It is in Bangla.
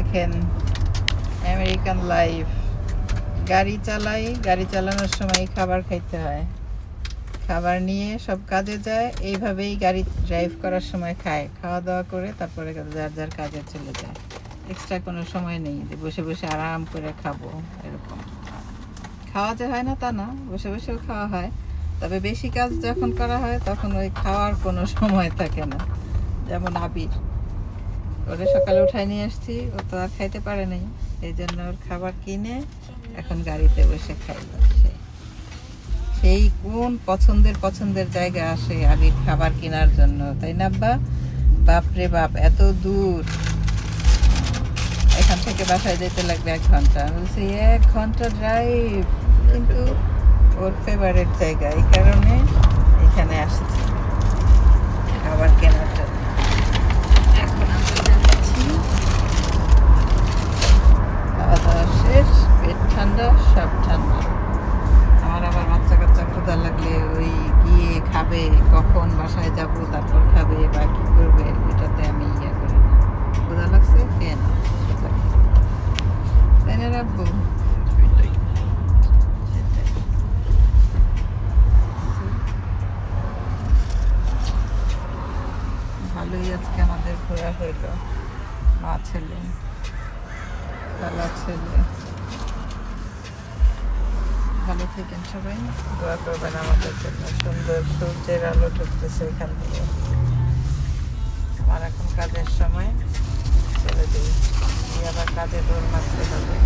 দেখেন আমেরিকান লাইফ। গাড়ি চালাই, গাড়ি চালানোর সময় খাবার খাইতে হয়, খাবার নিয়ে সব কাজে যায়, এইভাবেই গাড়ি ড্রাইভ করার সময় খায়, খাওয়া দাওয়া করে তারপরে যার যার কাজে চলে যায়। এক্সট্রা কোনো সময় নেই যে বসে বসে আরাম করে খাবো, এরকম খাওয়া যে হয় না তা না, বসে বসেও খাওয়া হয়, তবে বেশি কাজ যখন করা হয় তখন ওই খাওয়ার কোনো সময় থাকে না। যেমন আবির, ওরে সকালে উঠায় নিয়ে আসছি, ও তো আর খাইতে পারে নাই, এই জন্য ওর খাবার কিনে এখন গাড়িতে বসে খাই। সেই কোন পছন্দের জায়গা আসে আবির খাবার কেনার জন্য, তাই না আব্বা? বাপরে বাপ, এত দূর, এখান থেকে বাসায় যেতে লাগবে 1 ঘন্টা। আমি বলছি 1 ঘন্টা ড্রাইভ, কিন্তু ওর ফেভারিট জায়গা, এই কারণে এখানে আসছি খাবার কেনার জন্য। এখন আমরা যাচ্ছি, খাওয়া দাওয়া শেষ, পেট ঠান্ডা, সব ঠান্ডা। আমার আবার বাচ্চা কাচ্চা ক্ষুধা লাগলে ওই গিয়ে খাবে, কখন বাসায় যাব তারপর খাবে বা কী করবে, এটাতে আমি ইয়ে করি না। ক্ষুধা লাগছে খেয়ে না, তাই না রাখবো? ভালোই আজকে আমাদের ঘোরা হইল, মা ছেলে, খালা ছেলে। ভালো থাকেন সবাই, দোয়া করবেন আমাদের জন্য। সুন্দর সূর্যের আলো ঢুকতেছে এখান থেকে। আমার এখন কাজের সময়, চলে যাই, আবার কাজে দৌড় মারতে হবে।